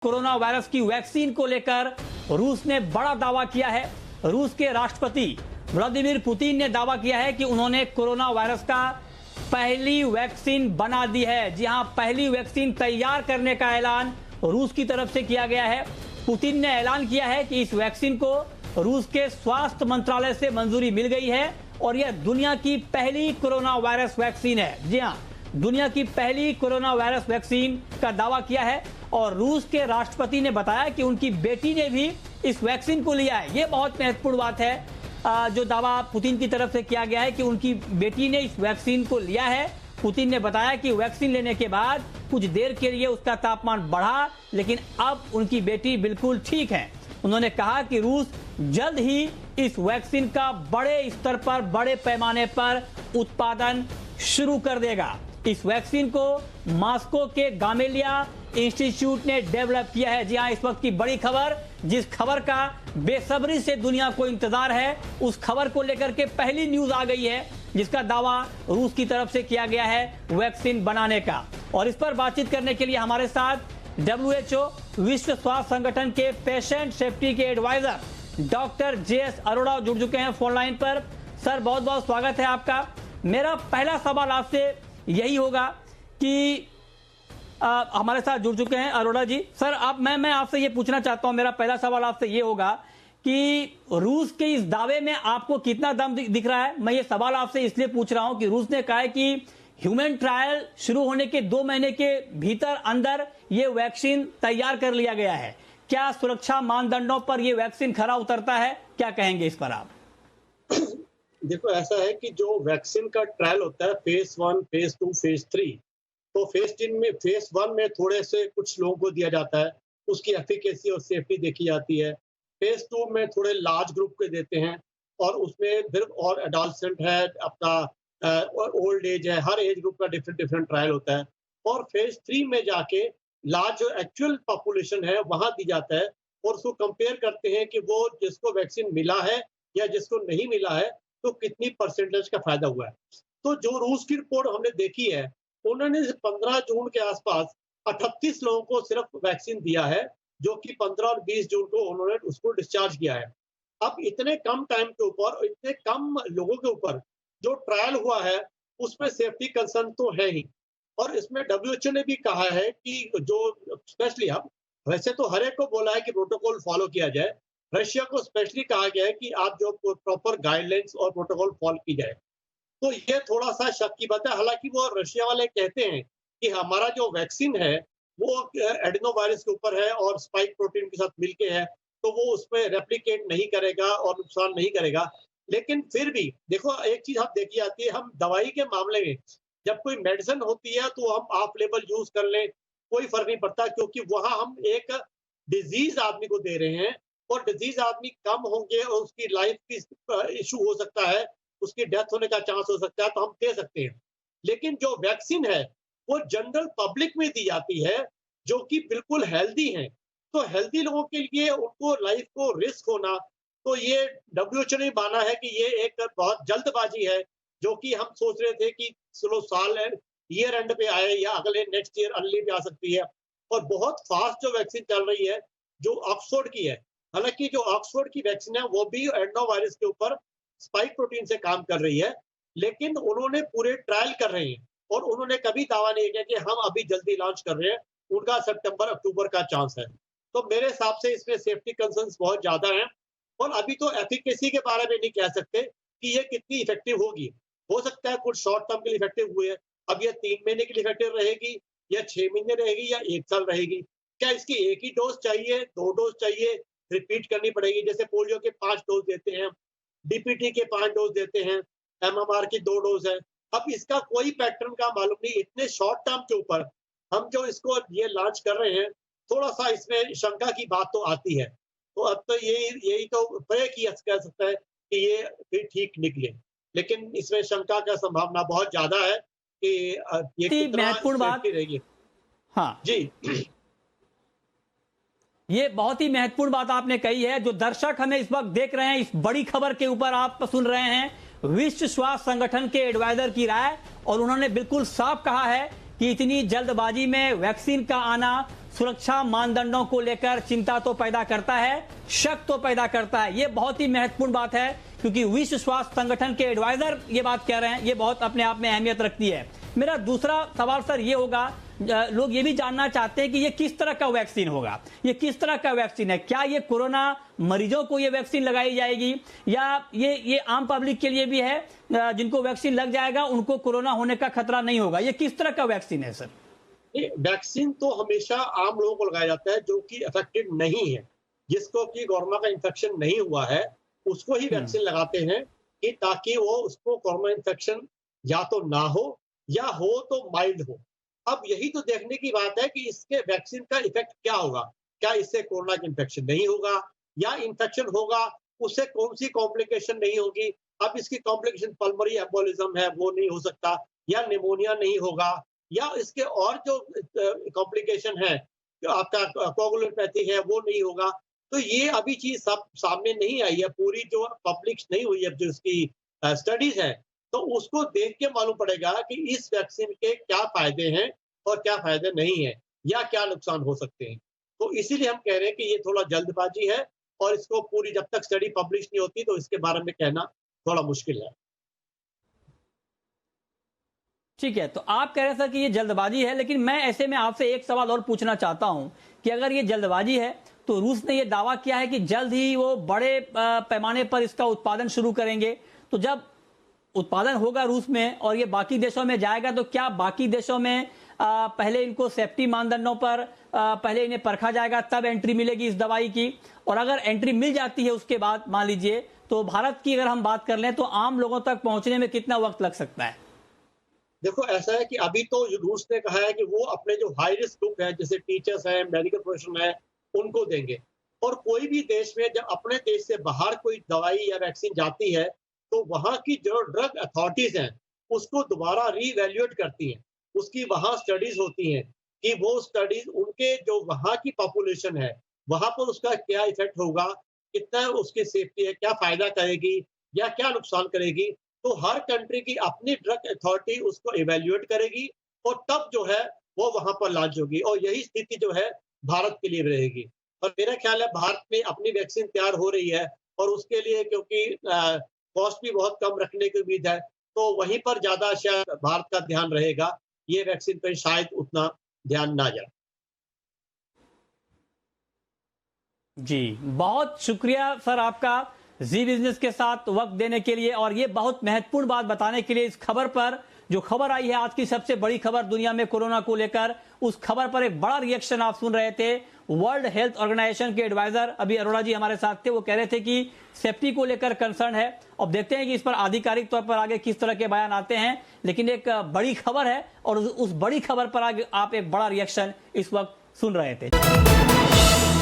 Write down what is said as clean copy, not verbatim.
Corona virus की vaccine को लेकर रूस ने बड़ा दावा किया है। रूस के राष्ट्रपति व्लादिमीर पुतिन ने दावा किया है कि उन्होंने कोरोना वायरस का पहली वैक्सीन बना दी है। जी हां, पहली वैक्सीन तैयार करने का ऐलान रूस की तरफ से किया गया है। पुतिन ने ऐलान किया है कि इस वैक्सीन को रूस के स्वास्थ्य मंत्रालय से मंजूरी मिल गई है और यह दुनिया की पहली कोरोना वायरस वैक्सीन है। जी हां, दुनिया की पहली कोरोना वायरस वैक्सीन का दावा किया है और रूस के राष्ट्रपति ने बताया कि उनकी बेटी ने भी इस वैक्सीन को लिया है। यह बहुत महत्वपूर्ण बात है जो दावा पुतिन की तरफ से किया गया है कि उनकी बेटी ने इस वैक्सीन को लिया है। पुतिन ने बताया कि वैक्सीन लेने के बाद कुछ देर के लिए उसका तापमान बढ़ा, लेकिन अब उनकी बेटी बिल्कुल ठीक है। उन्होंने कहा कि रूस जल्द ही इस वैक्सीन का बड़े स्तर पर, बड़े पैमाने पर उत्पादन शुरू कर देगा। इस वैक्सीन को मॉस्को के गामेलिया इंस्टीट्यूट ने डेवलप किया है। जी हां, इस वक्त की बड़ी खबर, जिस खबर का बेसब्री से दुनिया को इंतजार है, उस खबर को लेकर के पहली न्यूज आ गई है जिसका दावा रूस की तरफ से किया गया है वैक्सीन बनाने का। और इस पर बातचीत करने के लिए हमारे साथ WHO विश्व स्वास्थ्य संगठन के पेशेंट सेफ्टी के एडवाइजर डॉक्टर JS अरोड़ा जुड़ चुके हैं फोन लाइन पर। सर, बहुत बहुत स्वागत है आपका। मेरा पहला सवाल आपसे यही होगा कि हमारे साथ जुड़ चुके हैं अरोड़ा जी। सर, अब मैं आपसे ये पूछना चाहता हूं, मेरा पहला सवाल आपसे ये होगा कि रूस के इस दावे में आपको कितना दम दिख रहा है। मैं ये सवाल आपसे इसलिए पूछ रहा हूं कि रूस ने कहा है कि ह्यूमन ट्रायल शुरू होने के 2 महीने के भीतर अंदर ये वैक्सीन तैयार कर लिया गया है। क्या सुरक्षा मानदंडों पर यह वैक्सीन खरा उतरता है? क्या कहेंगे इस पर आप? देखो, ऐसा है कि जो वैक्सीन का ट्रायल होता है फेज 1, फेज 2, फेज 3, तो फेज 1 में थोड़े से कुछ लोगों को दिया जाता है, उसकी एफिकेसी और सेफ्टी देखी जाती है। फेज 2 में थोड़े लार्ज ग्रुप के देते हैं और उसमें फिर और एडोलसेंट है, अपना ओल्ड एज है, हर एज ग्रुप का डिफरेंट ट्रायल होता है। और फेज 3 में जाके लार्ज जो एक्चुअल पॉपुलेशन है वहां दी जाता है और उसको कंपेयर करते हैं कि वो जिसको वैक्सीन मिला है या जिसको नहीं मिला है तो कितनी परसेंटेज का फायदा हुआ है। तो जो रूस की रिपोर्ट हमने देखी है, उन्होंने 15 जून के आसपास 38 लोगों को सिर्फ वैक्सीन दिया है, जो कि 15 और 20 जून को उन्होंने उसको डिस्चार्ज किया है। अब इतने कम टाइम के ऊपर, इतने कम लोगों के ऊपर जो ट्रायल हुआ है, उसमें सेफ्टी कंसर्न तो है ही। और इसमें WHO ने भी कहा है कि जो स्पेशली, अब वैसे तो हर एक को बोला है कि प्रोटोकॉल फॉलो किया जाए, रशिया को स्पेशली कहा गया है कि आप जो प्रॉपर गाइडलाइंस और प्रोटोकॉल फॉलो की जाए। तो ये थोड़ा सा शक की बात है। हालांकि वो रशिया वाले कहते हैं कि हमारा जो वैक्सीन है वो एडिनो वायरस के ऊपर है और स्पाइक प्रोटीन के साथ मिलके है, तो वो उसमें रेप्लिकेट नहीं करेगा और नुकसान नहीं करेगा। लेकिन फिर भी देखो, एक चीज आप देखी जाती है, हम दवाई के मामले में जब कोई मेडिसिन होती है तो हम ऑफ लेबल यूज कर लें, कोई फर्क नहीं पड़ता, क्योंकि वहां हम एक डिजीज आदमी को दे रहे हैं और डिजीज आदमी कम होंगे और उसकी लाइफ की इशू हो सकता है, उसकी डेथ होने का चांस हो सकता है, तो हम दे सकते हैं। लेकिन जो वैक्सीन है वो जनरल पब्लिक में दी जाती है जो कि बिल्कुल हेल्दी हैं। तो हेल्दी लोगों के लिए उनको लाइफ को रिस्क होना, तो ये WHO ने माना है कि ये एक बहुत जल्दबाजी है, जो कि हम सोच रहे थे कि चलो साल ईयर एंड पे आए या अगले नेक्स्ट ईयर अर्ली पे आ सकती है। और बहुत फास्ट जो वैक्सीन चल रही है जो ऑक्सफोर्ड की है, हालांकि जो ऑक्सफोर्ड की वैक्सीन है वो भी एडनो वायरस के ऊपर स्पाइक प्रोटीन से काम कर रही है, लेकिन उन्होंने पूरे ट्रायल कर रहे हैं और उन्होंने कभी दावा नहीं किया कि हम अभी जल्दी लॉन्च कर रहे हैं। उनका सितंबर अक्टूबर का चांस है। तो मेरे हिसाब से इसमें सेफ्टी कंसर्न्स बहुत ज्यादा हैं और अभी तो एफिकेसी के बारे में नहीं कह सकते कि ये कितनी इफेक्टिव होगी। हो सकता है कुछ शॉर्ट टर्म के लिए इफेक्टिव हुए, अब ये 3 महीने के लिए इफेक्टिव रहेगी या 6 महीने रहेगी या 1 साल रहेगी। क्या इसकी एक ही डोज चाहिए, 2 डोज चाहिए, रिपीट करनी पड़ेगी? जैसे पोलियो के 5 डोज देते हैं, DPT के 5 डोज देते हैं, MMR की 2 डोज है। अब इसका कोई पैटर्न का मालूम नहीं। इतने शॉर्ट टर्म के ऊपर हम जो इसको ये लॉन्च कर रहे हैं, थोड़ा सा इसमें शंका की बात तो आती है। तो अब तो यही तो प्रे किया कह सकता है कि ये फिर ठीक निकले, लेकिन इसमें शंका का संभावना बहुत ज्यादा है कि ये कितना महत्वपूर्ण बात रहेगी। हाँ जी, ये बहुत ही महत्वपूर्ण बात आपने कही है। जो दर्शक हमें इस वक्त देख रहे हैं, इस बड़ी खबर के ऊपर आप सुन रहे हैं विश्व स्वास्थ्य संगठन के एडवाइजर की राय, और उन्होंने बिल्कुल साफ कहा है कि इतनी जल्दबाजी में वैक्सीन का आना सुरक्षा मानदंडों को लेकर चिंता तो पैदा करता है, शक तो पैदा करता है। यह बहुत ही महत्वपूर्ण बात है, क्योंकि विश्व स्वास्थ्य संगठन के एडवाइजर ये बात कह रहे हैं, ये बहुत अपने आप में अहमियत रखती है। मेरा दूसरा सवाल सर ये होगा, लोग ये भी जानना चाहते हैं कि ये किस तरह का वैक्सीन होगा, ये किस तरह का वैक्सीन है, क्या ये कोरोना मरीजों को ये वैक्सीन लगाई जाएगी या ये आम पब्लिक के लिए भी है, जिनको वैक्सीन लग जाएगा उनको कोरोना होने का खतरा नहीं होगा, ये किस तरह का वैक्सीन है सर? वैक्सीन तो हमेशा आम लोगों को लगाया जाता है जो कि अफेक्टेड नहीं है, जिसको कि कोरोना का इन्फेक्शन नहीं हुआ है उसको ही वैक्सीन लगाते हैं, कि ताकि वो उसको कोरोना इन्फेक्शन या तो ना हो या हो तो माइल्ड हो। अब यही तो देखने की बात है कि इसके वैक्सीन का इफेक्ट क्या होगा, क्या इससे कोरोना की इन्फेक्शन नहीं होगा, या इन्फेक्शन होगा उससे कौन सी कॉम्प्लिकेशन नहीं होगी। अब इसकी कॉम्प्लिकेशन पल्मोनरी एम्बोलिज्म है वो नहीं हो सकता, या निमोनिया नहीं होगा, या इसके और जो कॉम्प्लिकेशन है जो आपका कोगुलोपैथी है वो नहीं होगा। तो ये अभी चीज सब सामने नहीं आई है, पूरी जो पब्लिश नहीं हुई है जो इसकी स्टडीज है, तो उसको देख के मालूम पड़ेगा कि इस वैक्सीन के क्या फायदे हैं और क्या फायदे नहीं है, या क्या नुकसान हो सकते हैं। तो इसीलिए हम कह रहे हैं कि ये थोड़ा जल्दबाजी है, और इसको पूरी जब तक स्टडी पब्लिश नहीं होती तो इसके बारे में कहना थोड़ा मुश्किल है। ठीक है, तो आप कह रहे हैं सर कि ये जल्दबाजी है, लेकिन मैं ऐसे में आपसे एक सवाल और पूछना चाहता हूं कि अगर ये जल्दबाजी है तो रूस ने ये दावा किया है कि जल्द ही वो बड़े पैमाने पर इसका उत्पादन शुरू करेंगे। तो जब उत्पादन होगा रूस में और ये बाकी देशों में जाएगा, तो क्या बाकी देशों में पहले इनको सेफ्टी मानदंडों पर पहले इन्हें परखा जाएगा, तब एंट्री मिलेगी इस दवाई की? और अगर एंट्री मिल जाती है उसके बाद मान लीजिए, तो भारत की अगर हम बात कर लें तो आम लोगों तक पहुंचने में कितना वक्त लग सकता है? देखो ऐसा है कि अभी तो रूस ने कहा है कि वो अपने जो हाई रिस्क ग्रुप है, जैसे टीचर्स हैं, मेडिकल प्रोफेशनल है, उनको देंगे। और कोई भी देश में जब अपने देश से बाहर कोई दवाई या वैक्सीन जाती है तो वहां की जो ड्रग अथॉरिटीज हैं उसको दोबारा रीवैल्यूएट करती हैं, उसकी वहां स्टडीज होती हैं कि वो स्टडीज उनके जो वहां की पॉपुलेशन है वहां पर उसका क्या इफेक्ट होगा, कितना उसकी सेफ्टी है, क्या फायदा करेगी या क्या नुकसान करेगी। तो हर कंट्री की अपनी ड्रग अथॉरिटी उसको इवेल्युएट करेगी और तब जो है वो वहां पर लॉन्च होगी, और यही स्थिति जो है भारत के लिए रहेगी। और मेरा ख्याल है भारत में अपनी वैक्सीन तैयार हो रही है, और उसके लिए क्योंकि कॉस्ट भी बहुत कम रखने की उम्मीद है, तो वहीं पर ज्यादा शायद भारत का ध्यान रहेगा, ये वैक्सीन पर शायद उतना ध्यान ना जाए। जी, बहुत शुक्रिया सर आपका जी बिजनेस के साथ वक्त देने के लिए, और ये बहुत महत्वपूर्ण बात बताने के लिए। इस खबर पर जो खबर आई है आज की सबसे बड़ी खबर दुनिया में कोरोना को लेकर, उस खबर पर एक बड़ा रिएक्शन आप सुन रहे थे। वर्ल्ड हेल्थ ऑर्गेनाइजेशन के एडवाइजर अभी अरोड़ा जी हमारे साथ थे, वो कह रहे थे कि सेफ्टी को लेकर कंसर्न है। अब देखते हैं कि इस पर आधिकारिक तौर पर आगे किस तरह के बयान आते हैं, लेकिन एक बड़ी खबर है और उस बड़ी खबर पर आगे आप एक बड़ा रिएक्शन इस वक्त सुन रहे थे।